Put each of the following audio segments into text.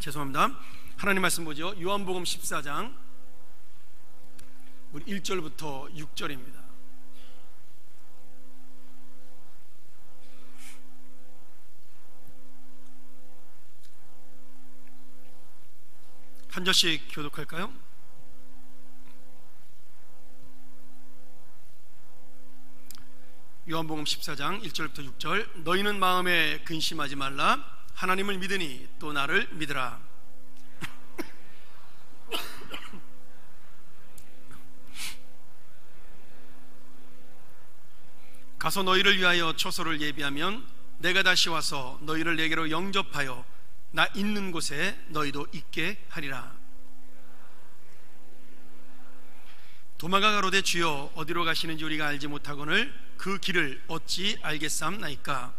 죄송합니다. 하나님 말씀 보죠. 요한복음 14장 우리 1절부터 6절입니다. 한 절씩 교독할까요? 요한복음 14장 1절부터 6절. 너희는 마음에 근심하지 말라. 하나님을 믿으니 또 나를 믿으라. 가서 너희를 위하여 초소를 예비하면 내가 다시 와서 너희를 내게로 영접하여 나 있는 곳에 너희도 있게 하리라. 도마가 가로되 주여 어디로 가시는지 우리가 알지 못하거늘 그 길을 어찌 알겠사옵나이까.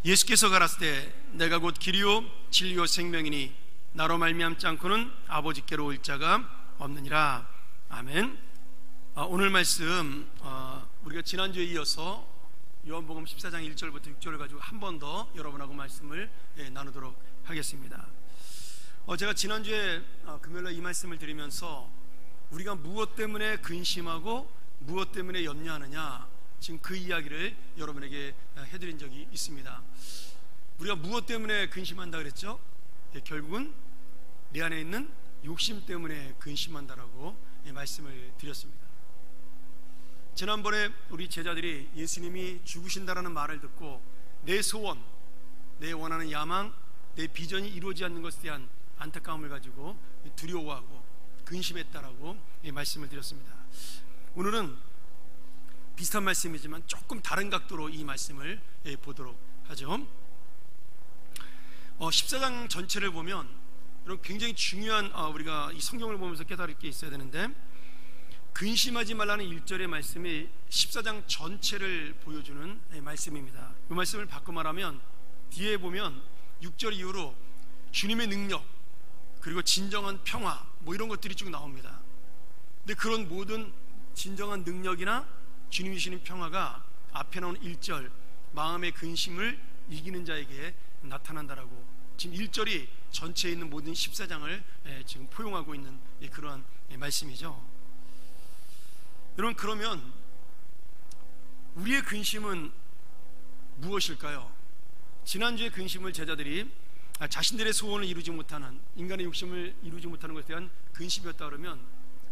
예수께서 가라사대 내가 곧 길이요 진리요 생명이니 나로 말미암지 않고는 아버지께로 올 자가 없느니라. 아멘. 오늘 말씀 우리가 지난주에 이어서 요한복음 14장 1절부터 6절을 가지고 한 번 더 여러분하고 말씀을 나누도록 하겠습니다. 제가 지난주에 금요일날 이 말씀을 드리면서 우리가 무엇 때문에 근심하고 무엇 때문에 염려하느냐, 지금 그 이야기를 여러분에게 해드린 적이 있습니다. 우리가 무엇 때문에 근심한다 그랬죠? 결국은 내 안에 있는 욕심 때문에 근심한다라고 말씀을 드렸습니다. 지난번에 우리 제자들이 예수님이 죽으신다라는 말을 듣고 내 소원, 내 원하는 야망, 내 비전이 이루어지지 않는 것에 대한 안타까움을 가지고 두려워하고 근심했다라고 말씀을 드렸습니다. 오늘은 비슷한 말씀이지만 조금 다른 각도로 이 말씀을 보도록 하죠. 14장 전체를 보면 여러분 굉장히 중요한 우리가 이 성경을 보면서 깨달을 게 있어야 되는데, 근심하지 말라는 1절의 말씀이 14장 전체를 보여주는 말씀입니다. 이 말씀을 바꿔 말하면 뒤에 보면 6절 이후로 주님의 능력 그리고 진정한 평화 이런 것들이 쭉 나옵니다. 근데 그런 모든 진정한 능력이나 주님이 주시는 평화가 앞에 나오는 1절 마음의 근심을 이기는 자에게 나타난다라고, 지금 1절이 전체에 있는 모든 14장을 지금 포용하고 있는 그러한 말씀이죠. 여러분, 그러면 우리의 근심은 무엇일까요? 지난주에 근심을 제자들이 자신들의 소원을 이루지 못하는, 인간의 욕심을 이루지 못하는 것에 대한 근심이었다 그러면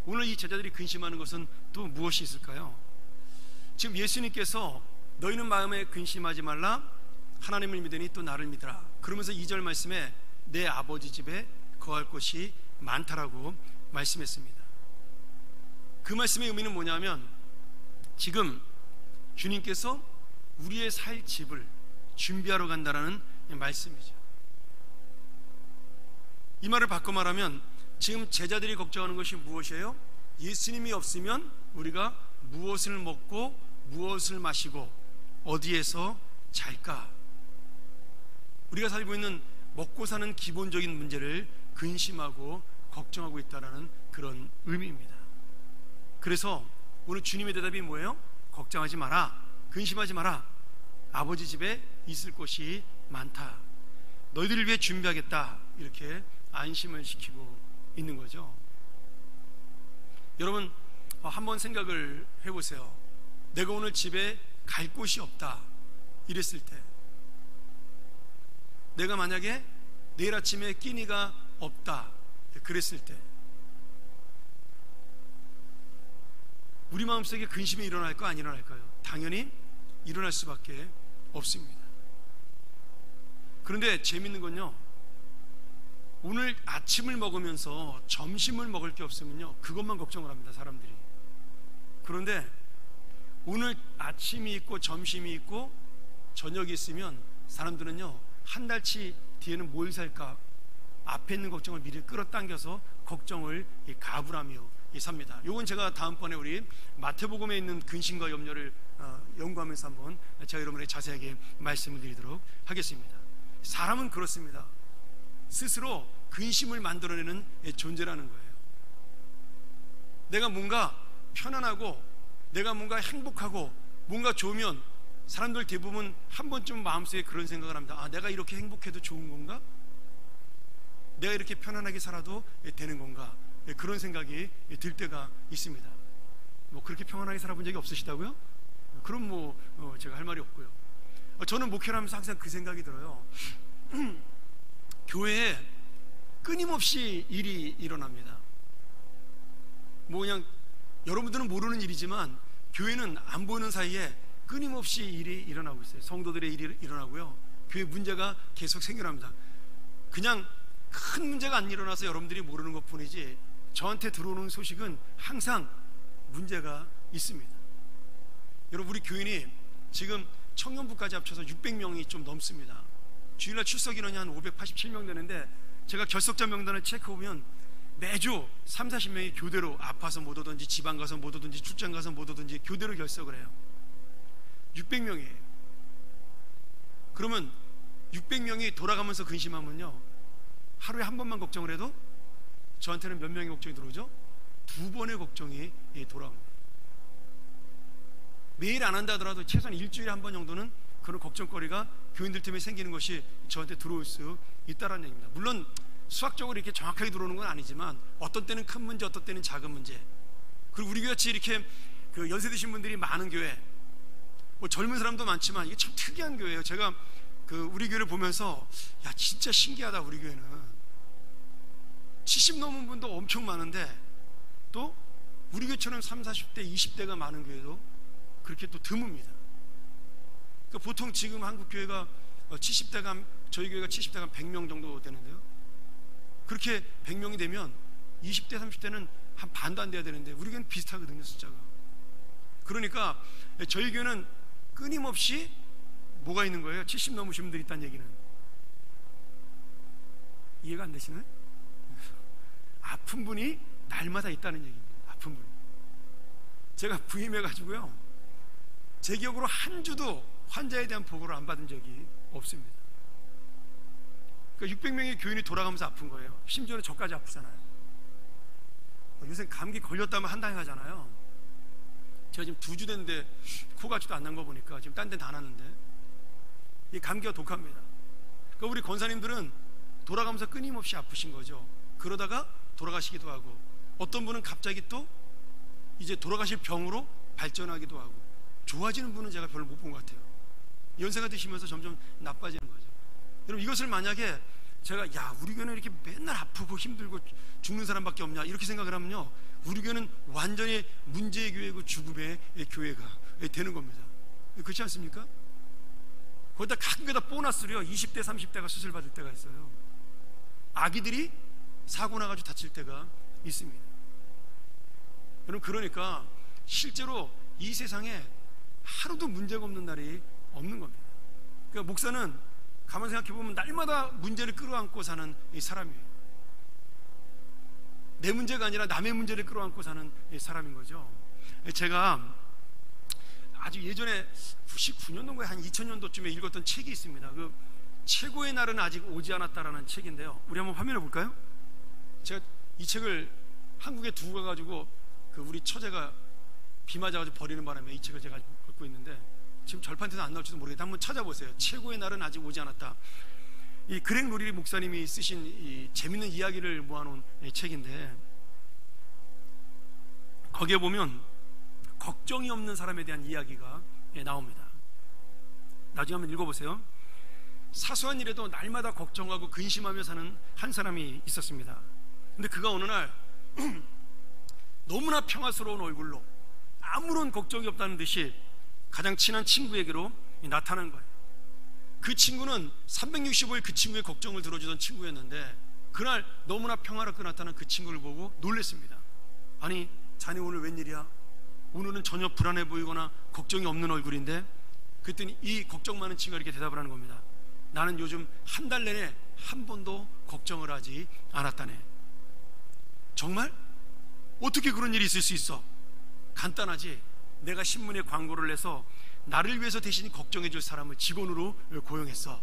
오늘 이 제자들이 근심하는 것은 또 무엇이 있을까요? 지금 예수님께서 너희는 마음에 근심하지 말라. 하나님을 믿으니 또 나를 믿으라. 그러면서 2절 말씀에 내 아버지 집에 거할 곳이 많다라고 말씀했습니다. 그 말씀의 의미는 뭐냐면 지금 주님께서 우리의 살 집을 준비하러 간다라는 말씀이죠. 이 말을 바꿔 말하면 지금 제자들이 걱정하는 것이 무엇이에요? 예수님이 없으면 우리가 무엇을 먹고 무엇을 마시고 어디에서 잘까? 우리가 살고 있는 먹고 사는 기본적인 문제를 근심하고 걱정하고 있다는 그런 의미입니다. 그래서 오늘 주님의 대답이 뭐예요? 걱정하지 마라, 근심하지 마라. 아버지 집에 있을 곳이 많다. 너희들을 위해 준비하겠다. 이렇게 안심을 시키고 있는 거죠. 여러분, 한번 생각을 해보세요. 내가 오늘 집에 갈 곳이 없다 이랬을 때, 내가 만약에 내일 아침에 끼니가 없다 그랬을 때 우리 마음속에 근심이 일어날까 안 일어날까요? 당연히 일어날 수밖에 없습니다. 그런데 재밌는 건요, 오늘 아침을 먹으면서 점심을 먹을 게 없으면요 그것만 걱정을 합니다, 사람들이. 그런데 오늘 아침이 있고 점심이 있고 저녁이 있으면 사람들은요 한 달치 뒤에는 뭘 살까, 앞에 있는 걱정을 미리 끌어당겨서 걱정을 가불하며 삽니다. 요건 제가 다음번에 우리 마태복음에 있는 근심과 염려를 연구하면서 한번 제가 여러분에게 자세하게 말씀을 드리도록 하겠습니다. 사람은 그렇습니다. 스스로 근심을 만들어내는 존재라는 거예요. 내가 뭔가 편안하고 내가 뭔가 행복하고 뭔가 좋으면 사람들 대부분 한 번쯤 마음속에 그런 생각을 합니다. 아, 내가 이렇게 행복해도 좋은 건가? 내가 이렇게 편안하게 살아도 되는 건가? 그런 생각이 들 때가 있습니다. 뭐 그렇게 평안하게 살아본 적이 없으시다고요? 그럼 제가 할 말이 없고요. 저는 목회를 하면서 항상 그 생각이 들어요. 교회에 끊임없이 일이 일어납니다. 그냥 여러분들은 모르는 일이지만 교회는 안 보이는 사이에 끊임없이 일이 일어나고 있어요. 성도들의 일이 일어나고요, 교회 문제가 계속 생겨납니다. 그냥 큰 문제가 안 일어나서 여러분들이 모르는 것 뿐이지 저한테 들어오는 소식은 항상 문제가 있습니다. 여러분, 우리 교인이 지금 청년부까지 합쳐서 600명이 좀 넘습니다. 주일날 출석 인원이 한 587명 되는데 제가 결석자 명단을 체크해보면 매주 30-40명이 교대로 아파서 못 오든지 지방 가서 못 오든지 출장 가서 못 오든지 교대로 결석을 해요. 600명이에요. 그러면 600명이 돌아가면서 근심하면요, 하루에 한 번만 걱정을 해도 저한테는 몇 명의 걱정이 들어오죠? 2번의 걱정이 돌아옵니다. 매일 안 한다 하더라도 최소한 일주일에 한 번 정도는 그런 걱정거리가 교인들 때문에 생기는 것이 저한테 들어올 수 있다는 얘기입니다. 물론 수학적으로 이렇게 정확하게 들어오는 건 아니지만 어떤 때는 큰 문제, 어떤 때는 작은 문제. 그리고 우리 교회같이 이렇게 연세 드신 분들이 많은 교회, 젊은 사람도 많지만 이게 참 특이한 교회예요. 제가 우리 교회를 보면서 야, 진짜 신기하다. 우리 교회는 70 넘은 분도 엄청 많은데 또 우리 교회처럼 30, 40대, 20대가 많은 교회도 그렇게 또 드뭅니다. 그러니까 보통 지금 한국 교회가 70대가, 저희 교회가 70대가 100명 정도 되는데요, 그렇게 100명이 되면 20대, 30대는 한 반도 안 돼야 되는데 우리 교회는 비슷하거든요, 숫자가. 그러니까 저희 교회는 끊임없이 뭐가 있는 거예요? 70 넘으신 분들이 있다는 얘기는. 이해가 안 되시나요? 아픈 분이 날마다 있다는 얘기입니다. 아픈 분이. 제가 부임해가지고요, 제 기억으로 한 주도 환자에 대한 보고를 안 받은 적이 없습니다. 그러니까 600명의 교인이 돌아가면서 아픈 거예요. 심지어는 저까지 아프잖아요. 요새 감기 걸렸다면 한다행 하잖아요. 제가 지금 2주 됐는데 코가 아직도 안 난 거 보니까 지금 딴 데 다 났는데, 이 감기가 독합니다. 그러니까 우리 권사님들은 돌아가면서 끊임없이 아프신 거죠. 그러다가 돌아가시기도 하고, 어떤 분은 갑자기 또 이제 돌아가실 병으로 발전하기도 하고, 좋아지는 분은 제가 별로 못 본 것 같아요. 연세가 드시면서 점점 나빠지는 거죠. 여러분, 이것을 만약에 제가 야, 우리 교회는 이렇게 맨날 아프고 힘들고 죽는 사람밖에 없냐 이렇게 생각을 하면요, 우리 교회는 완전히 문제의 교회고 죽음의 교회가 되는 겁니다. 그렇지 않습니까? 거기다 가끔가다 보너스로요, 20대 30대가 수술 받을 때가 있어요. 아기들이 사고 나가지고 다칠 때가 있습니다. 여러분, 그러니까 실제로 이 세상에 하루도 문제가 없는 날이 없는 겁니다. 그러니까 목사는 가만 생각해보면 날마다 문제를 끌어안고 사는 이 사람이에요. 내 문제가 아니라 남의 문제를 끌어안고 사는 이 사람인 거죠. 제가 아주 예전에 99년도인가에 한 2000년도쯤에 읽었던 책이 있습니다. 그 최고의 날은 아직 오지 않았다라는 책인데요, 우리 한번 화면을 볼까요? 제가 이 책을 한국에 두고 가가지고 우리 처제가 비 맞아가지고 버리는 바람에 이 책을 제가 갖고 있는데 지금 절판에서 안 나올지도 모르겠는데 한번 찾아보세요. 최고의 날은 아직 오지 않았다. 이 그렉 로리 목사님이 쓰신 이 재밌는 이야기를 모아놓은 이 책인데, 거기에 보면 걱정이 없는 사람에 대한 이야기가 나옵니다. 나중에 한번 읽어보세요. 사소한 일에도 날마다 걱정하고 근심하며 사는 한 사람이 있었습니다. 근데 그가 어느 날 너무나 평화스러운 얼굴로 아무런 걱정이 없다는 듯이 가장 친한 친구에게로 나타난 거예요. 그 친구는 365일 그 친구의 걱정을 들어주던 친구였는데, 그날 너무나 평화롭게 나타난 그 친구를 보고 놀랬습니다. 아니, 자네 오늘 웬일이야? 오늘은 전혀 불안해 보이거나 걱정이 없는 얼굴인데? 그랬더니 이 걱정 많은 친구가 이렇게 대답을 하는 겁니다. 나는 요즘 한 달 내내 한 번도 걱정을 하지 않았다네. 정말? 어떻게 그런 일이 있을 수 있어? 간단하지. 내가 신문에 광고를 내서 나를 위해서 대신 걱정해 줄 사람을 직원으로 고용했어.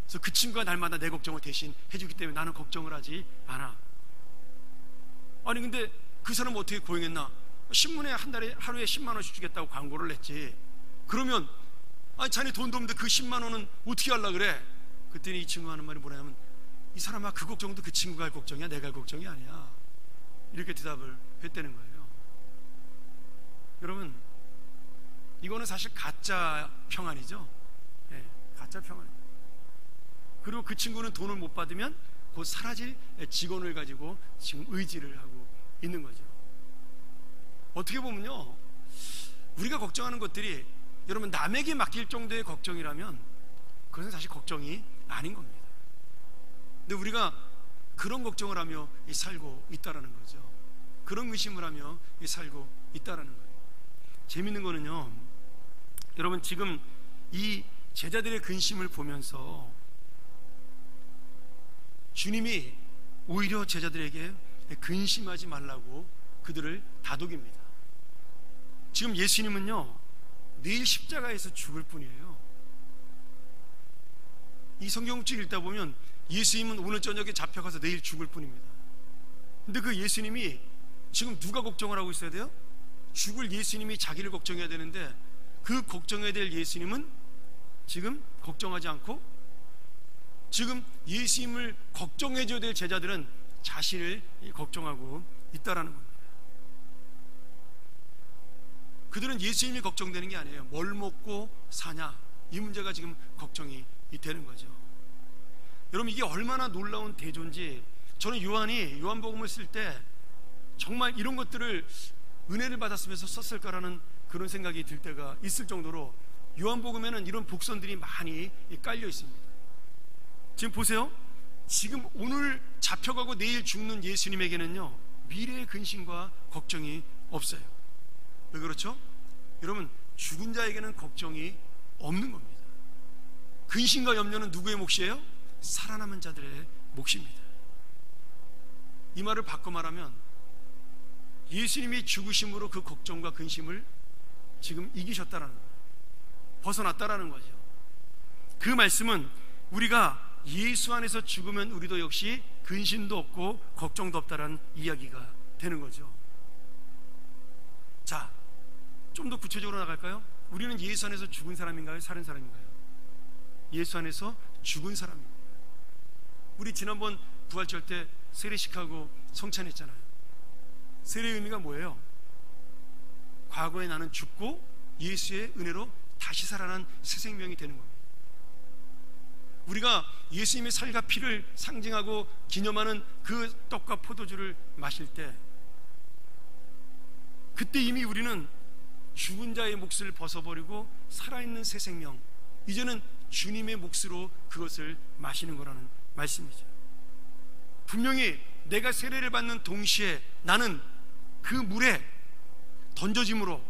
그래서 그 친구가 날마다 내 걱정을 대신 해주기 때문에 나는 걱정을 하지 않아. 아니, 근데 그 사람은 어떻게 고용했나? 신문에 한 달에 하루에 10만 원씩 주겠다고 광고를 냈지. 그러면 아니, 자네 돈도 없는데 그 10만 원은 어떻게 하려고 그래? 그랬더니 이 친구가 하는 말이 뭐냐면, 이 사람아, 그 걱정도 그 친구가 할 걱정이야, 내가 할 걱정이 아니야. 이렇게 대답을 했다는 거예요. 여러분, 이거는 사실 가짜 평안이죠. 네, 가짜 평안. 그리고 그 친구는 돈을 못 받으면 곧 사라질 직원을 가지고 지금 의지를 하고 있는 거죠. 어떻게 보면요, 우리가 걱정하는 것들이 여러분 남에게 맡길 정도의 걱정이라면 그것은 사실 걱정이 아닌 겁니다. 근데 우리가 그런 걱정을 하며 살고 있다라는 거죠. 그런 의심을 하며 살고 있다라는 거예요. 재밌는 거는요, 여러분 지금 이 제자들의 근심을 보면서 주님이 오히려 제자들에게 근심하지 말라고 그들을 다독입니다. 지금 예수님은요, 내일 십자가에서 죽을 뿐이에요. 이 성경책 읽다 보면 예수님은 오늘 저녁에 잡혀가서 내일 죽을 뿐입니다. 근데 그 예수님이 지금 누가 걱정을 하고 있어야 돼요? 죽을 예수님이 자기를 걱정해야 되는데 그 걱정해야 될 예수님은 지금 걱정하지 않고 지금 예수님을 걱정해줘야 될 제자들은 자신을 걱정하고 있다라는 겁니다. 그들은 예수님이 걱정되는 게 아니에요. 뭘 먹고 사냐, 이 문제가 지금 걱정이 되는 거죠. 여러분, 이게 얼마나 놀라운 대조인지 저는 요한이 요한복음을 쓸 때 정말 이런 것들을 은혜를 받았으면서 썼을까라는 그런 생각이 들 때가 있을 정도로 요한복음에는 이런 복선들이 많이 깔려 있습니다. 지금 보세요. 지금 오늘 잡혀가고 내일 죽는 예수님에게는요, 미래의 근심과 걱정이 없어요. 왜 그렇죠? 여러분, 죽은 자에게는 걱정이 없는 겁니다. 근심과 염려는 누구의 몫이에요? 살아남은 자들의 몫입니다. 이 말을 바꿔 말하면 예수님이 죽으심으로 그 걱정과 근심을 지금 이기셨다라는 거예요. 벗어났다라는 거죠. 그 말씀은 우리가 예수 안에서 죽으면 우리도 역시 근심도 없고 걱정도 없다라는 이야기가 되는 거죠. 자, 좀 더 구체적으로 나갈까요? 우리는 예수 안에서 죽은 사람인가요? 살은 사람인가요? 예수 안에서 죽은 사람입니다. 우리 지난번 부활절 때 세례식하고 성찬했잖아요. 세례의 의미가 뭐예요? 과거에 나는 죽고 예수의 은혜로 다시 살아난 새 생명이 되는 겁니다. 우리가 예수님의 살과 피를 상징하고 기념하는 그 떡과 포도주를 마실 때 그때 이미 우리는 죽은 자의 몫을 벗어버리고 살아있는 새 생명, 이제는 주님의 몫으로 그것을 마시는 거라는 말씀이죠. 분명히 내가 세례를 받는 동시에 나는 그 물에 던져짐으로,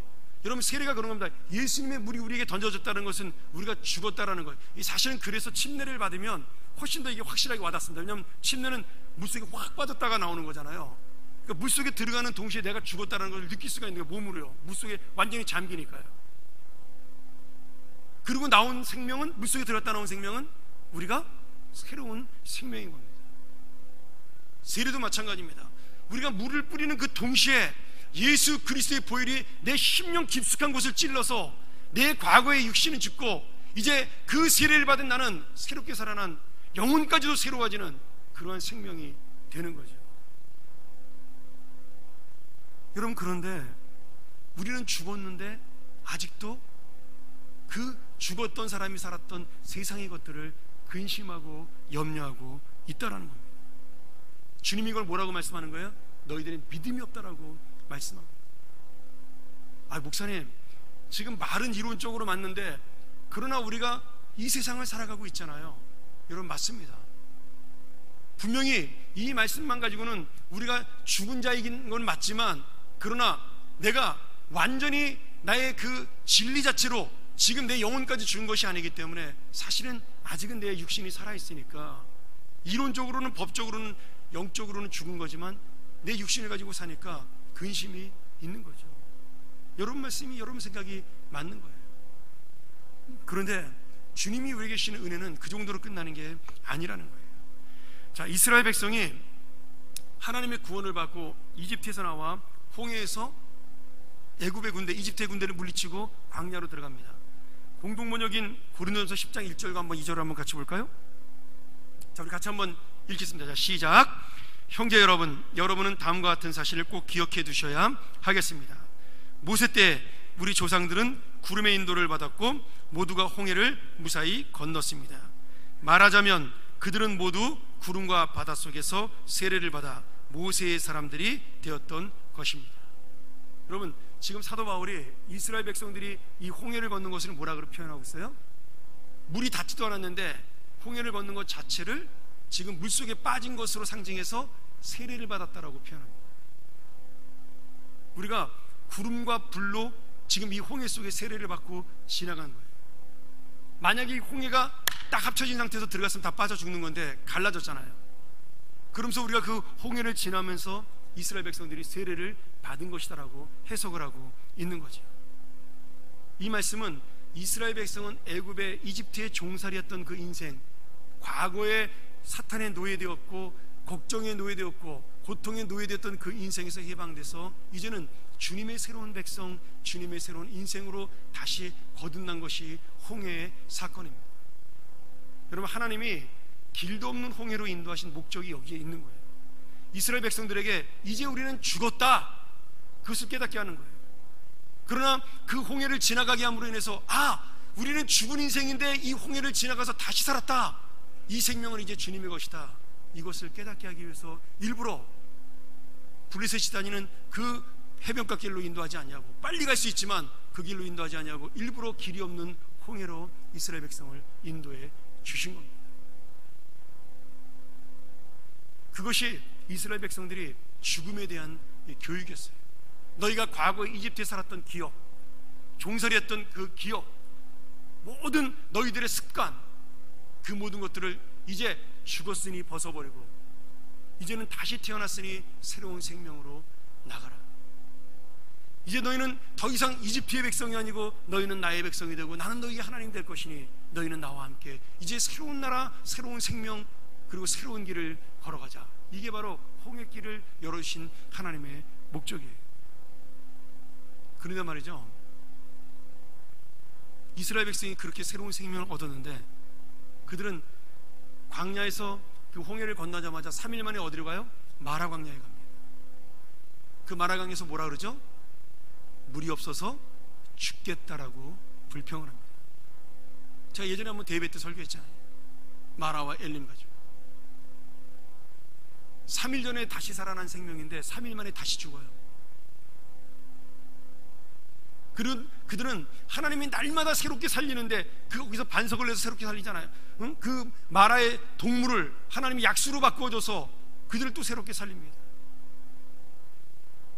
여러분 세례가 그런 겁니다. 예수님의 물이 우리에게 던져졌다는 것은 우리가 죽었다라는 거예요. 사실은 그래서 침례를 받으면 훨씬 더 이게 확실하게 와닿습니다. 왜냐하면 침례는 물속에 확 빠졌다가 나오는 거잖아요. 그러니까 물속에 들어가는 동시에 내가 죽었다는 걸 느낄 수가 있는 거예요. 몸으로요. 물속에 완전히 잠기니까요. 그리고 나온 생명은, 물속에 들어갔다 나온 생명은 우리가 새로운 생명인 겁니다. 세례도 마찬가지입니다. 우리가 물을 뿌리는 그 동시에 예수 그리스도의 보혈이 내 심령 깊숙한 곳을 찔러서 내 과거의 육신은 죽고 이제 그 세례를 받은 나는 새롭게 살아난 영혼까지도 새로워지는 그러한 생명이 되는 거죠. 여러분, 그런데 우리는 죽었는데 아직도 그 죽었던 사람이 살았던 세상의 것들을 근심하고 염려하고 있다라는 겁니다. 주님이 이걸 뭐라고 말씀하는 거예요? 너희들은 믿음이 없다라고 말씀합니다. 아, 목사님, 지금 말은 이론적으로 맞는데 그러나 우리가 이 세상을 살아가고 있잖아요. 여러분, 맞습니다. 분명히 이 말씀만 가지고는 우리가 죽은 자이긴 건 맞지만, 그러나 내가 완전히 나의 그 진리 자체로 지금 내 영혼까지 죽은 것이 아니기 때문에 사실은 아직은 내 육신이 살아있으니까 이론적으로는, 법적으로는, 영적으로는 죽은 거지만 내 육신을 가지고 사니까 근심이 있는 거죠. 여러분 말씀이 여러분 생각이 맞는 거예요. 그런데 주님이 우리에게 주시는 은혜는 그 정도로 끝나는 게 아니라는 거예요. 자, 이스라엘 백성이 하나님의 구원을 받고 이집트에서 나와 홍해에서 애굽의 군대, 이집트의 군대를 물리치고 광야로 들어갑니다. 공동번역인 고린도전서 10장 1절과 한번 2절을 한번 같이 볼까요? 자, 우리 같이 한번 읽겠습니다. 자, 시작. 형제 여러분, 여러분은 다음과 같은 사실을 꼭 기억해 두셔야 하겠습니다. 모세 때 우리 조상들은 구름의 인도를 받았고 모두가 홍해를 무사히 건넜습니다. 말하자면 그들은 모두 구름과 바다 속에서 세례를 받아 모세의 사람들이 되었던 것입니다. 여러분, 지금 사도 바울이 이스라엘 백성들이 이 홍해를 걷는 것을 뭐라고 표현하고 있어요? 물이 닿지도 않았는데 홍해를 걷는 것 자체를 지금 물속에 빠진 것으로 상징해서 세례를 받았다라고 표현합니다. 우리가 구름과 불로 지금 이 홍해 속에 세례를 받고 지나간 거예요. 만약에 이 홍해가 딱 합쳐진 상태에서 들어갔으면 다 빠져 죽는 건데 갈라졌잖아요. 그러면서 우리가 그 홍해를 지나면서 이스라엘 백성들이 세례를 받은 것이다라고 해석을 하고 있는 거죠. 이 말씀은 이스라엘 백성은 애굽의 이집트의 종살이였던 그 인생, 과거에 사탄의 노예되었고 걱정의 노예되었고 고통의 노예되었던 그 인생에서 해방돼서 이제는 주님의 새로운 백성, 주님의 새로운 인생으로 다시 거듭난 것이 홍해의 사건입니다. 여러분, 하나님이 길도 없는 홍해로 인도하신 목적이 여기에 있는 거예요. 이스라엘 백성들에게 이제 우리는 죽었다, 그것을 깨닫게 하는 거예요. 그러나 그 홍해를 지나가게 함으로 인해서 우리는 죽은 인생인데 이 홍해를 지나가서 다시 살았다, 이 생명은 이제 주님의 것이다, 이것을 깨닫게 하기 위해서 일부러 블레셋이 다니는 그 해변가 길로 인도하지 않냐고, 빨리 갈 수 있지만 그 길로 인도하지 않냐고 일부러 길이 없는 홍해로 이스라엘 백성을 인도해 주신 겁니다. 그것이 이스라엘 백성들이 죽음에 대한 교육이었어요. 너희가 과거에 이집트에 살았던 기억, 종살이했던 그 기억, 모든 너희들의 습관, 그 모든 것들을 이제 죽었으니 벗어버리고 이제는 다시 태어났으니 새로운 생명으로 나가라. 이제 너희는 더 이상 이집트의 백성이 아니고 너희는 나의 백성이 되고 나는 너희의 하나님 될 것이니 너희는 나와 함께 이제 새로운 나라, 새로운 생명, 그리고 새로운 길을 걸어가자. 이게 바로 홍해길을 열어주신 하나님의 목적이에요. 그런데 말이죠, 이스라엘 백성이 그렇게 새로운 생명을 얻었는데 그들은 광야에서 그 홍해를 건너자마자 3일 만에 어디로 가요? 마라 광야에 갑니다. 그 마라 광야에서 뭐라 그러죠? 물이 없어서 죽겠다라고 불평을 합니다. 제가 예전에 한번 대회 때 설교했잖아요. 마라와 엘림 가지고 3일 전에 다시 살아난 생명인데 3일 만에 다시 죽어요. 그들은 하나님이 날마다 새롭게 살리는데 거기서 반석을 내서 새롭게 살리잖아요. 그 마라의 동물을 하나님이 약수로 바꿔줘서 그들을 또 새롭게 살립니다.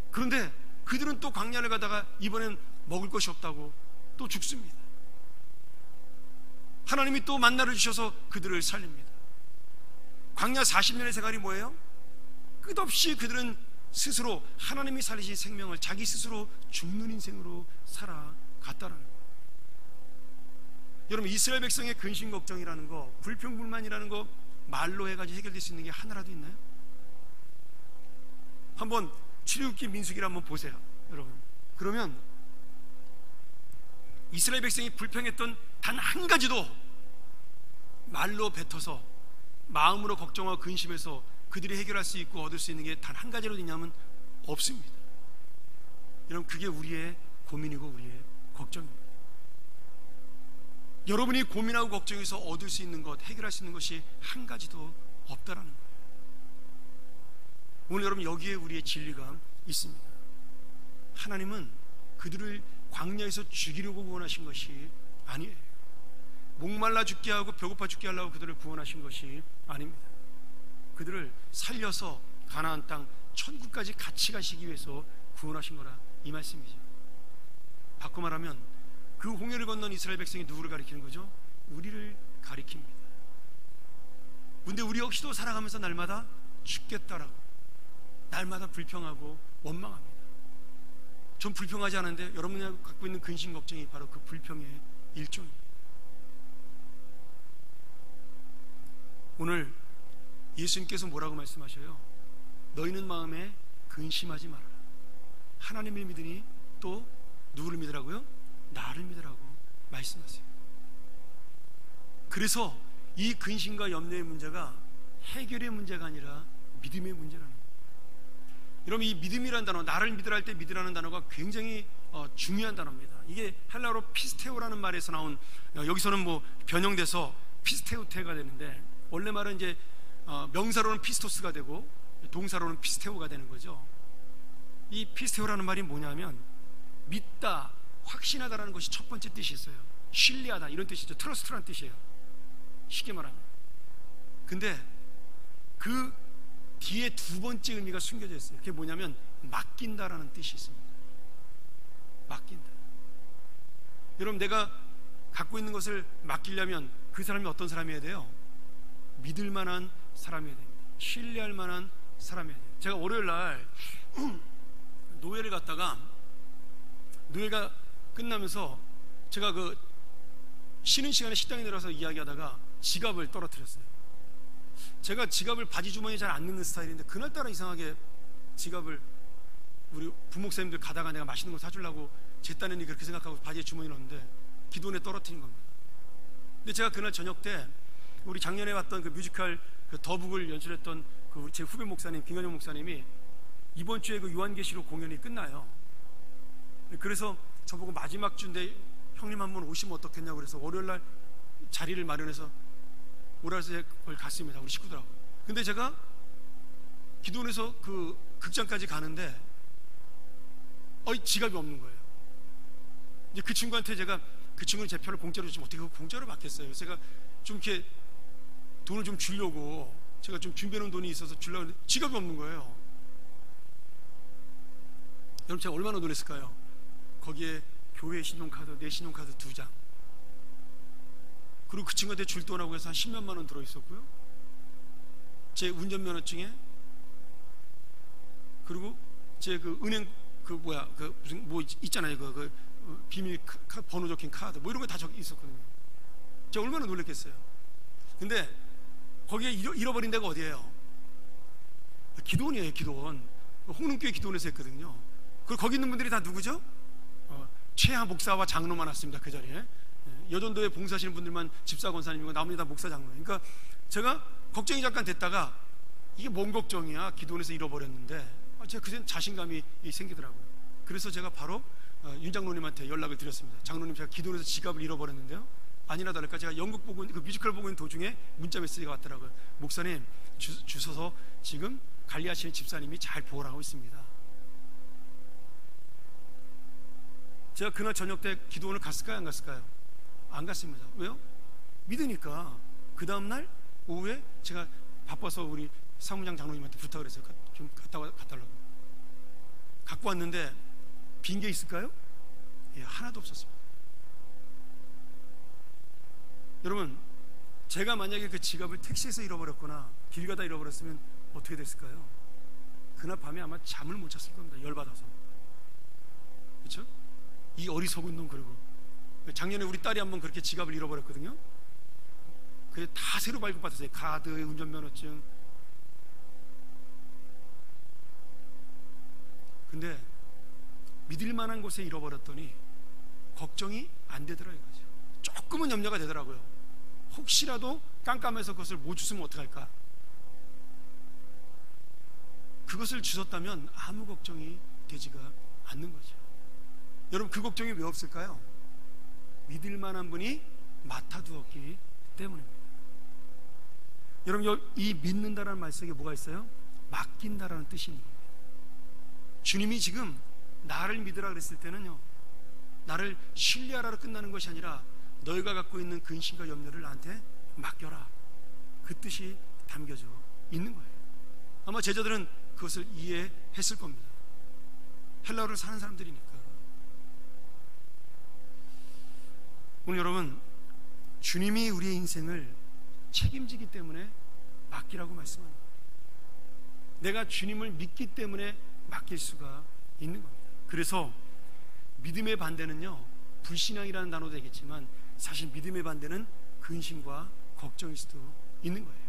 그런데 그들은 또 광야를 가다가 이번엔 먹을 것이 없다고 또 죽습니다. 하나님이 또 만나를 주셔서 그들을 살립니다. 광야 40년의 생활이 뭐예요? 끝없이 그들은 스스로 하나님이 살리신 생명을 자기 스스로 죽는 인생으로 살아갔다는 거예요. 여러분, 이스라엘 백성의 근심 걱정이라는 거, 불평불만이라는 거 말로 해가지고 해결될 수 있는 게 하나라도 있나요? 한번 출애굽기 민수기를 한번 보세요, 여러분. 그러면 이스라엘 백성이 불평했던 단 한 가지도 말로 뱉어서 마음으로 걱정하고 근심해서 그들이 해결할 수 있고 얻을 수 있는 게 단 한 가지라도 있냐면 없습니다. 여러분, 그게 우리의 고민이고 우리의 걱정입니다. 여러분이 고민하고 걱정해서 얻을 수 있는 것, 해결할 수 있는 것이 한 가지도 없다라는 거예요. 오늘 여러분, 여기에 우리의 진리가 있습니다. 하나님은 그들을 광야에서 죽이려고 구원하신 것이 아니에요. 목말라 죽게 하고 배고파 죽게 하려고 그들을 구원하신 것이 아닙니다. 그들을 살려서 가나안 땅 천국까지 같이 가시기 위해서 구원하신 거라, 이 말씀이죠. 바꿔 말하면 그 홍해를 건넌 이스라엘 백성이 누구를 가리키는 거죠? 우리를 가리킵니다. 근데 우리 역시도 살아가면서 날마다 죽겠다라고, 날마다 불평하고 원망합니다. 전 불평하지 않은데 여러분이 갖고 있는 근심 걱정이 바로 그 불평의 일종입니다. 오늘 예수님께서 뭐라고 말씀하셔요? 너희는 마음에 근심하지 말아라. 하나님을 믿으니 또 누구를 믿으라고요? 나를 믿으라고 말씀하세요. 그래서 이 근심과 염려의 문제가 해결의 문제가 아니라 믿음의 문제라는 거예요. 여러분, 이 믿음이라는 단어, 나를 믿으라 할 때 믿으라는 단어가 굉장히 중요한 단어입니다. 이게 헬라어로 피스테오라는 말에서 나온, 여기서는 뭐 변형돼서 피스테우테가 되는데, 원래 말은 이제 명사로는 피스토스가 되고 동사로는 피스테오가 되는 거죠. 이 피스테오라는 말이 뭐냐면 믿다, 확신하다라는 것이 첫 번째 뜻이 있어요. 신뢰하다 이런 뜻이죠. 트러스트라는 뜻이에요, 쉽게 말하면. 근데 그 뒤에 두 번째 의미가 숨겨져 있어요. 그게 뭐냐면 맡긴다라는 뜻이 있습니다. 맡긴다. 여러분, 내가 갖고 있는 것을 맡기려면 그 사람이 어떤 사람이어야 돼요? 믿을 만한 사람이어야 됩니다. 신뢰할 만한 사람이어야 돼요. 제가 월요일 날 노예를 갔다가, 노예가 끝나면서 제가 그 쉬는 시간에 식당에 내려가서 이야기하다가 지갑을 떨어뜨렸어요. 제가 지갑을 바지 주머니에 잘 안 넣는 스타일인데, 그날따라 이상하게 지갑을, 우리 부목사님들 가다가 내가 맛있는 거 사주려고 제 딴에는 그렇게 생각하고 바지에 주머니 넣었는데 기도원에 떨어뜨린 겁니다. 근데 제가 그날 저녁 때 우리 작년에 봤던 그 뮤지컬 그 더북을 연출했던 그 제 후배 목사님 김현영 목사님이 이번 주에 그 요한계시록 공연이 끝나요. 그래서 저보고 마지막 주인데 형님 한번 오시면 어떻겠냐고 그래서 월요일날 자리를 마련해서 오라서 그걸 갔습니다, 우리 식구들하고. 근데 제가 기도원에서 그 극장까지 가는데 지갑이 없는 거예요. 이제 그 친구한테 제가, 그 친구는 제 표를 공짜로 주면 어떻게 공짜로 받겠어요. 그래서 제가 좀 이렇게 돈을 좀 주려고 제가 좀 준비해놓은 돈이 있어서 주려고 했는데 지갑이 없는 거예요. 여러분, 제가 얼마나 놀랐을까요? 거기에 교회 신용카드, 내 신용카드 2장, 그리고 그 친구한테 줄 돈하고 해서 한 10몇만 원 들어있었고요, 제 운전면허증에, 그리고 제 그 은행 그 뭐야 그 무슨 뭐 있잖아요, 그 비밀 번호 적힌 카드 뭐 이런 거 다 적혀 있었거든요. 제가 얼마나 놀랐겠어요. 근데 거기에 잃어버린 데가 어디예요? 기도원이에요. 기도원. 홍릉교회 기도원에서 했거든요. 그리고 거기 있는 분들이 다 누구죠? 최하 목사와 장로만 왔습니다, 그 자리에. 여전도에 봉사하시는 분들만 집사 권사님이고 나머지 다 목사 장로. 그러니까 제가 걱정이 잠깐 됐다가 이게 뭔 걱정이야, 기도원에서 잃어버렸는데, 제가 그때 자신감이 생기더라고요. 그래서 제가 바로 윤 장로님한테 연락을 드렸습니다. 장로님, 제가 기도원에서 지갑을 잃어버렸는데요, 아니나 다를까 제가 연극 보고 그 뮤지컬 보고 있는 도중에 문자 메시지가 왔더라고요. 목사님, 주소서 지금 관리하시는 집사님이 잘 보호하고 있습니다. 제가 그날 저녁 때 기도원을 갔을까요, 안 갔을까요? 안 갔습니다. 왜요? 믿으니까. 그 다음날 오후에 제가 바빠서 우리 사무장 장로님한테 부탁을 했어요. 좀 갖다 달라고. 갖고 왔는데 빈 게 있을까요? 예, 하나도 없었습니다. 여러분, 제가 만약에 그 지갑을 택시에서 잃어버렸거나 길 가다 잃어버렸으면 어떻게 됐을까요? 그날 밤에 아마 잠을 못 잤을 겁니다, 열받아서. 그렇죠? 이 어리석은 놈. 그리고 작년에 우리 딸이 한번 그렇게 지갑을 잃어버렸거든요. 그게 다 새로 발급받았어요. 카드, 운전면허증. 근데 믿을 만한 곳에 잃어버렸더니 걱정이 안 되더라 이거죠. 조금은 염려가 되더라고요. 혹시라도 깜깜해서 그것을 못 주우면 어떡할까. 그것을 주웠다면 아무 걱정이 되지가 않는 거죠. 여러분, 그 걱정이 왜 없을까요? 믿을 만한 분이 맡아두었기 때문입니다. 여러분, 이 믿는다라는 말 속에 뭐가 있어요? 맡긴다라는 뜻이 있는 겁니다. 주님이 지금 나를 믿으라 그랬을 때는요, 나를 신뢰하라로 끝나는 것이 아니라 너희가 갖고 있는 근심과 염려를 나한테 맡겨라, 그 뜻이 담겨져 있는 거예요. 아마 제자들은 그것을 이해했을 겁니다. 헬라어를 사는 사람들이니까. 오늘 여러분, 주님이 우리의 인생을 책임지기 때문에 맡기라고 말씀합니다. 내가 주님을 믿기 때문에 맡길 수가 있는 겁니다. 그래서 믿음의 반대는요, 불신앙이라는 단어도 되겠지만 사실 믿음의 반대는 근심과 걱정일 수도 있는 거예요.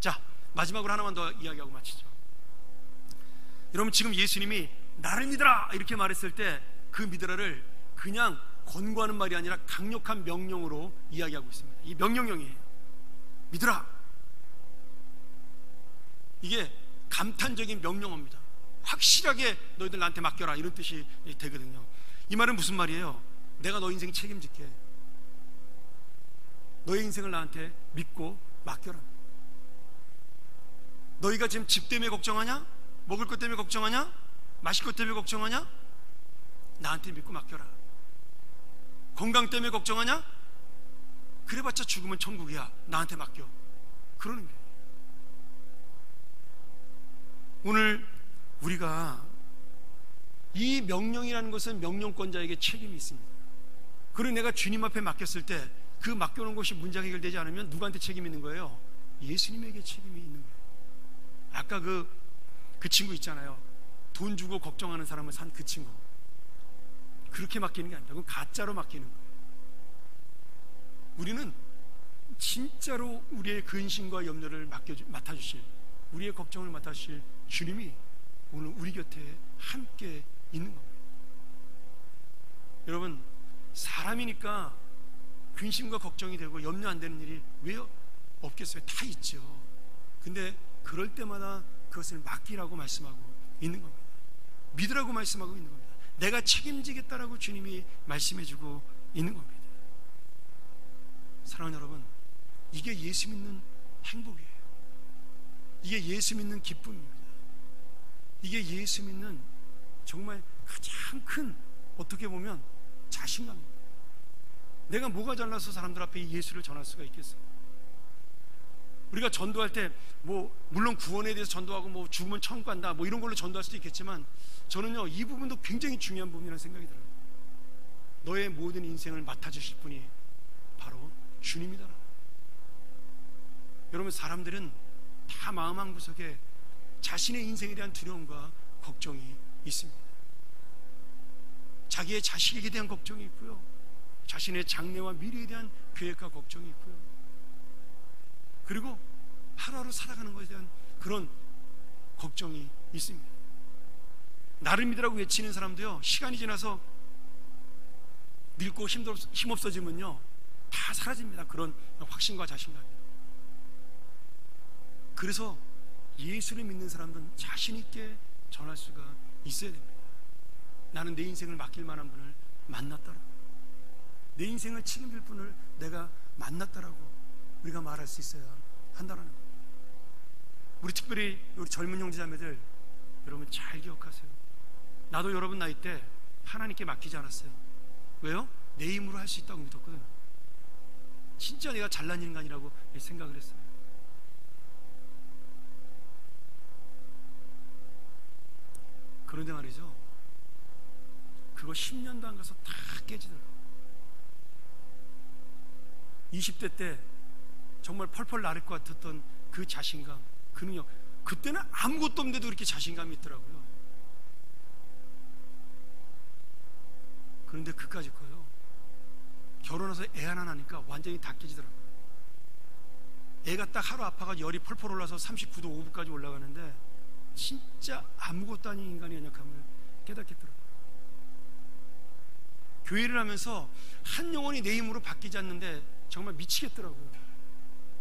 자, 마지막으로 하나만 더 이야기하고 마치죠. 여러분, 지금 예수님이 나를 믿으라 이렇게 말했을 때 그 믿으라를 그냥 권고하는 말이 아니라 강력한 명령으로 이야기하고 있습니다. 이 명령형이에요. 믿으라. 이게 감탄적인 명령어입니다. 확실하게 너희들 나한테 맡겨라, 이런 뜻이 되거든요. 이 말은 무슨 말이에요? 내가 너 인생 책임질게. 너의 인생을 나한테 믿고 맡겨라. 너희가 지금 집 때문에 걱정하냐? 먹을 것 때문에 걱정하냐? 마실 것 때문에 걱정하냐? 나한테 믿고 맡겨라. 건강 때문에 걱정하냐? 그래봤자 죽으면 천국이야. 나한테 맡겨. 그러는 거예요. 오늘 우리가 이 명령이라는 것은 명령권자에게 책임이 있습니다. 그리고 내가 주님 앞에 맡겼을 때 그 맡겨놓은 것이 문제가 해결되지 않으면 누구한테 책임이 있는 거예요? 예수님에게 책임이 있는 거예요. 아까 그 친구 있잖아요. 돈 주고 걱정하는 사람을 산 그 친구. 그렇게 맡기는 게 아닙니다. 그건 가짜로 맡기는 거예요. 우리는 진짜로 우리의 근심과 염려를 맡아주실, 우리의 걱정을 맡아주실 주님이 오늘 우리 곁에 함께 있는 겁니다. 여러분, 사람이니까 근심과 걱정이 되고 염려 안 되는 일이 왜 없겠어요? 다 있죠. 근데 그럴 때마다 그것을 맡기라고 말씀하고 있는 겁니다. 믿으라고 말씀하고 있는 겁니다. 내가 책임지겠다라고 주님이 말씀해주고 있는 겁니다. 사랑하는 여러분, 이게 예수 믿는 행복이에요. 이게 예수 믿는 기쁨입니다. 이게 예수 믿는 정말 가장 큰, 어떻게 보면 자신감입니다. 내가 뭐가 잘나서 사람들 앞에 이 예수를 전할 수가 있겠어요? 우리가 전도할 때 물론 구원에 대해서 전도하고 죽으면 천국 간다 이런 걸로 전도할 수도 있겠지만, 저는요 이 부분도 굉장히 중요한 부분이라는 생각이 들어요. 너의 모든 인생을 맡아주실 분이 바로 주님이다. 여러분, 사람들은 다 마음 한구석에 자신의 인생에 대한 두려움과 걱정이 있습니다. 자기의 자식에게 대한 걱정이 있고요, 자신의 장래와 미래에 대한 계획과 걱정이 있고요, 그리고 하루하루 살아가는 것에 대한 그런 걱정이 있습니다. 나를 믿으라고 외치는 사람도요, 시간이 지나서 늙고 힘없어지면요 다 사라집니다. 그런 확신과 자신감이. 그래서 예수를 믿는 사람들은 자신 있게 전할 수가 있어야 됩니다. 나는 내 인생을 맡길 만한 분을 만났다라고, 내 인생을 책임질 분을 내가 만났다라고 우리가 말할 수 있어야 한다라는 겁니다. 우리 특별히 우리 젊은 형제자매들, 여러분 잘 기억하세요. 나도 여러분 나이 때 하나님께 맡기지 않았어요. 왜요? 내 힘으로 할 수 있다고 믿었거든요. 진짜 내가 잘난 인간이라고 생각을 했어요. 그런데 말이죠, 그거 10년도 안 가서 다 깨지더라고요. 20대 때 정말 펄펄 나를 것 같았던 그 자신감, 그 능력, 그때는 아무것도 없는데도 이렇게 자신감이 있더라고요. 그런데 그까짓 거요, 결혼해서 애 하나 나니까 완전히 다 깨지더라고요. 애가 딱 하루 아파가지고 열이 펄펄 올라서 39도 5분까지 올라가는데 진짜 아무것도 아닌 인간의 연약함을 깨닫겠더라고요. 교회를 하면서 한 영혼이 내 힘으로 바뀌지 않는데 정말 미치겠더라고요.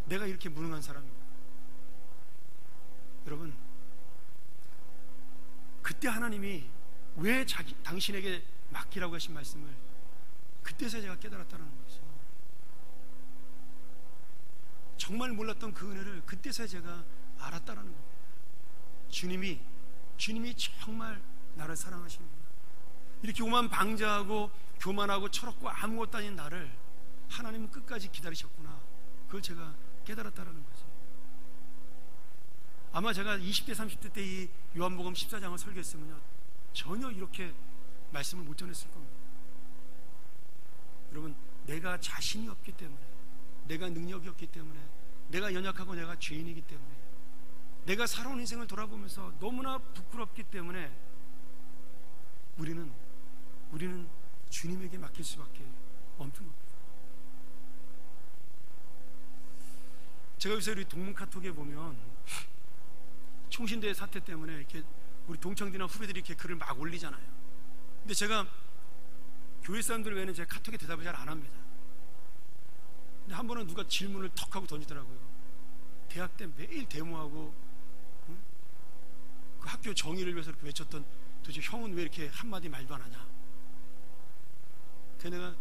내가 이렇게 무능한 사람인가. 여러분, 그때 하나님이 왜 당신에게 맡기라고 하신 말씀을 그때서야 제가 깨달았다는 거죠. 정말 몰랐던 그 은혜를 그때서야 제가 알았다는 겁니다. 주님이 정말 나를 사랑하십니다. 이렇게 오만방자하고 교만하고 철없고 아무것도 아닌 나를 하나님은 끝까지 기다리셨구나, 그걸 제가 깨달았다는 거죠. 아마 제가 20대 30대 때 이 요한복음 14장을 설교했으면요 전혀 이렇게 말씀을 못 전했을 겁니다. 여러분, 내가 자신이 없기 때문에, 내가 능력이 없기 때문에, 내가 연약하고 내가 죄인이기 때문에, 내가 살아온 인생을 돌아보면서 너무나 부끄럽기 때문에 우리는 주님에게 맡길 수밖에 없는 겁니다. 제가 요새 우리 동문 카톡에 보면 총신대회 사태 때문에 이렇게 우리 동창들이나 후배들이 이렇게 글을 막 올리잖아요. 근데 제가 교회 사람들 외에는 제 카톡에 대답을 잘 안 합니다. 근데 한 번은 누가 질문을 턱 하고 던지더라고요. 대학 때 매일 데모하고 학교 정의를 위해서 이렇게 외쳤던 도대체 형은 왜 이렇게 한마디 말도 안 하냐. 그래서 내가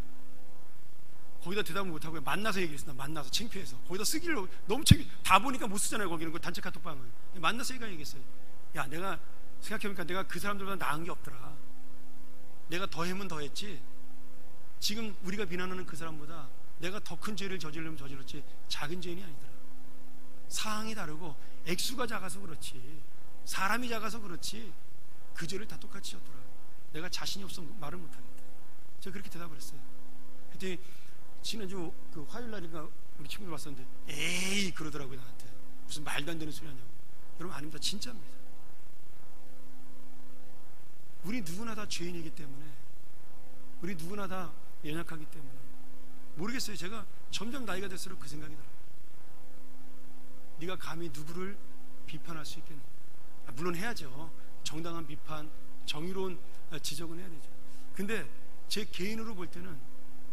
거기다 대답을 못하고 만나서 얘기했어. 나 만나서 창피해서 거기다 쓰기를 너무 다 보니까 못 쓰잖아요. 거기는 그 단체 카톡방은. 만나서 얘기했어요. 야, 내가 생각해보니까 내가 그 사람들보다 나은 게 없더라. 내가 더하면 더했지, 지금 우리가 비난하는 그 사람보다 내가 더 큰 죄를 저지르면 저질렀지 작은 죄인이 아니더라. 사항이 다르고 액수가 작아서 그렇지, 사람이 작아서 그렇지 그 죄를 다 똑같이 졌더라. 내가 자신이 없어 말을 못하겠다. 제가 그렇게 대답을 했어요. 그때 지난주 그 화요일날인가 우리 친구들 왔었는데 에이 그러더라고요. 나한테 무슨 말도 안 되는 소리 하냐고. 여러분 아닙니다. 진짜입니다. 우리 누구나 다 죄인이기 때문에, 우리 누구나 다 연약하기 때문에 모르겠어요. 제가 점점 나이가 들수록 그 생각이 들어요. 네가 감히 누구를 비판할 수 있겠냐. 물론 해야죠. 정당한 비판, 정의로운 지적은 해야 되죠. 근데 제 개인으로 볼 때는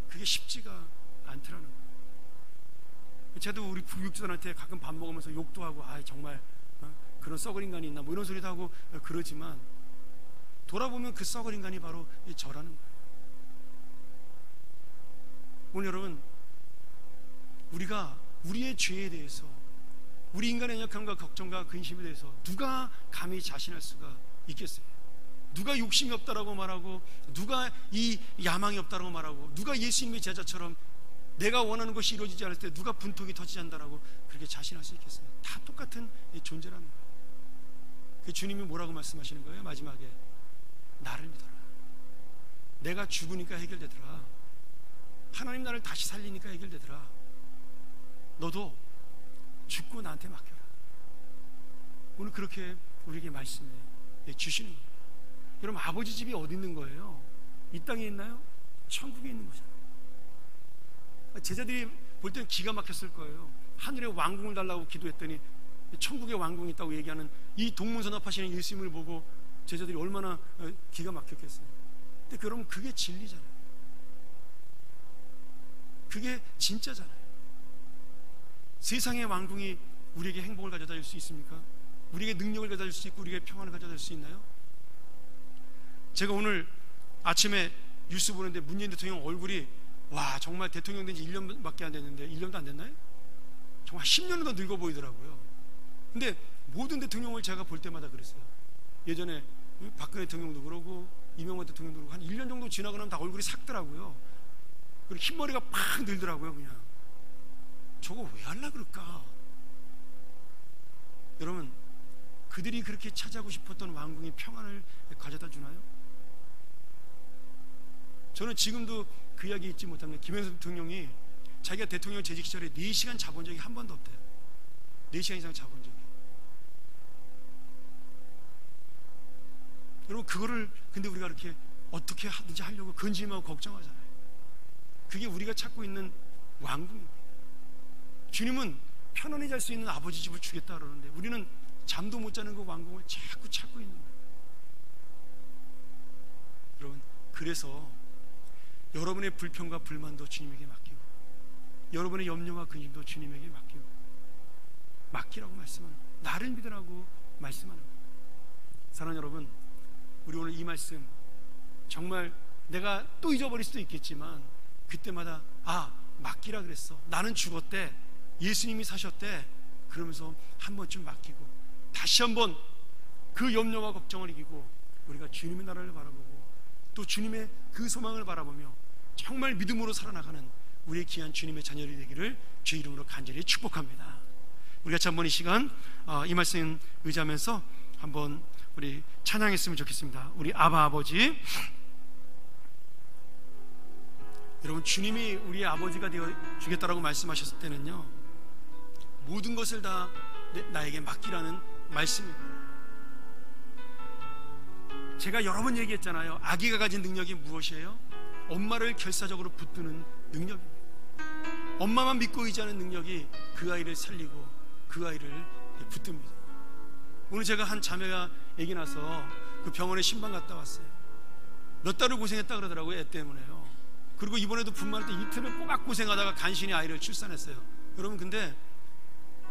그게 쉽지가 않더라는 거예요. 저도 우리 부육주들한테 가끔 밥 먹으면서 욕도 하고, 아 정말 그런 썩을 인간이 있나 뭐 이런 소리도 하고 그러지만, 돌아보면 그 썩을 인간이 바로 저라는 거예요. 오늘 여러분, 우리가 우리의 죄에 대해서, 우리 인간의 연약함과 걱정과 근심에 대해서 누가 감히 자신할 수가 있겠어요? 누가 욕심이 없다라고 말하고, 누가 이 야망이 없다라고 말하고, 누가 예수님의 제자처럼 내가 원하는 것이 이루어지지 않을 때 누가 분통이 터지지 않는다라고 그렇게 자신할 수 있겠어요? 다 똑같은 존재라는 거예요. 그 주님이 뭐라고 말씀하시는 거예요? 마지막에 나를 믿어라. 내가 죽으니까 해결되더라. 하나님 나를 다시 살리니까 해결되더라. 너도 죽고 나한테 맡겨라. 오늘 그렇게 우리에게 말씀해 주시는 거예요. 여러분, 아버지 집이 어디 있는 거예요? 이 땅에 있나요? 천국에 있는 거잖아요. 제자들이 볼 때는 기가 막혔을 거예요. 하늘의 왕궁을 달라고 기도했더니 천국의 왕궁이 있다고 얘기하는 이 동문서답하시는 예수님을 보고 제자들이 얼마나 기가 막혔겠어요. 근데 여러분, 그게 진리잖아요. 그게 진짜잖아요. 세상의 왕궁이 우리에게 행복을 가져다 줄 수 있습니까? 우리에게 능력을 가져다 줄 수 있고 우리에게 평안을 가져다 줄 수 있나요? 제가 오늘 아침에 뉴스 보는데 문재인 대통령 얼굴이, 와 정말 대통령 된 지 1년밖에 안 됐는데, 1년도 안 됐나요? 정말 10년은 더 늙어 보이더라고요. 근데 모든 대통령을 제가 볼 때마다 그랬어요. 예전에 박근혜 대통령도 그러고 이명박 대통령도 그러고 한 1년 정도 지나고 나면 다 얼굴이 삭더라고요. 그리고 흰머리가 팍 늘더라고요. 그냥 저거 왜 하려고 그럴까? 여러분, 그들이 그렇게 차지하고 싶었던 왕궁이 평안을 가져다 주나요? 저는 지금도 그 이야기 잊지 못합니다. 김영삼 대통령이 자기가 대통령 재직 시절에 4시간 자본 적이 한 번도 없대요. 4시간 이상 자본 적이. 여러분, 그거를 근데 우리가 이렇게 어떻게 하든지 하려고 근심하고 걱정하잖아요. 그게 우리가 찾고 있는 왕궁입니다. 주님은 편안히 잘 수 있는 아버지 집을 주겠다 그러는데 우리는 잠도 못 자는 그 왕궁을 자꾸 찾고 있는 거예요. 여러분, 그래서 여러분의 불평과 불만도 주님에게 맡기고, 여러분의 염려와 근심도 주님에게 맡기고, 맡기라고 말씀하는 거예요. 나를 믿으라고 말씀하는 거예요. 사랑하는 여러분, 우리 오늘 이 말씀 정말 내가 또 잊어버릴 수도 있겠지만 그때마다 맡기라 그랬어, 나는 죽었대, 예수님이 사셨대, 그러면서 한 번쯤 맡기고 다시 한번 그 염려와 걱정을 이기고 우리가 주님의 나라를 바라보고 또 주님의 그 소망을 바라보며 정말 믿음으로 살아나가는 우리의 귀한 주님의 자녀들이 되기를 주 이름으로 간절히 축복합니다. 우리 같이 한번 이 시간 이 말씀 의지하면서 한번 우리 찬양했으면 좋겠습니다. 우리 아바 아버지, 여러분, 주님이 우리의 아버지가 되어 주겠다라고 말씀하셨을 때는요, 모든 것을 다 나에게 맡기라는 말씀입니다. 제가 여러 번 얘기했잖아요. 아기가 가진 능력이 무엇이에요? 엄마를 결사적으로 붙드는 능력입니다. 엄마만 믿고 의지하는 능력이 그 아이를 살리고 그 아이를 붙듭니다. 오늘 제가 한 자매가 아기 나서 그 병원에 신방 갔다 왔어요. 몇 달을 고생했다 그러더라고요. 애 때문에요. 그리고 이번에도 분만할 때 이틀을 꼬박 고생하다가 간신히 아이를 출산했어요. 여러분, 근데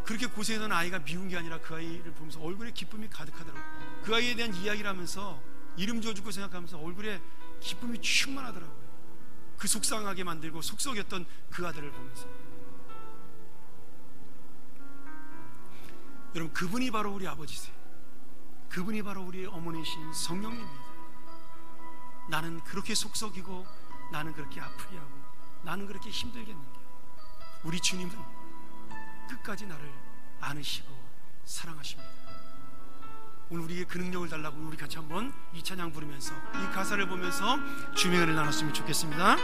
그렇게 고생하던 아이가 미운 게 아니라 그 아이를 보면서 얼굴에 기쁨이 가득하더라고요. 그 아이에 대한 이야기를 하면서 이름 지어주고 생각하면서 얼굴에 기쁨이 충만하더라고요. 그 속상하게 만들고 속썩였던 그 아들을 보면서. 여러분, 그분이 바로 우리 아버지세요. 그분이 바로 우리 어머니신 성령님입니다. 나는 그렇게 속썩이고, 나는 그렇게 아프게 하고, 나는 그렇게 힘들게 했는데 우리 주님은 끝까지 나를 안으시고 사랑하십니다. 오늘 우리에게 그 능력을 달라고 우리 같이 한번 이 찬양 부르면서 이 가사를 보면서 주명을 나눴으면 좋겠습니다.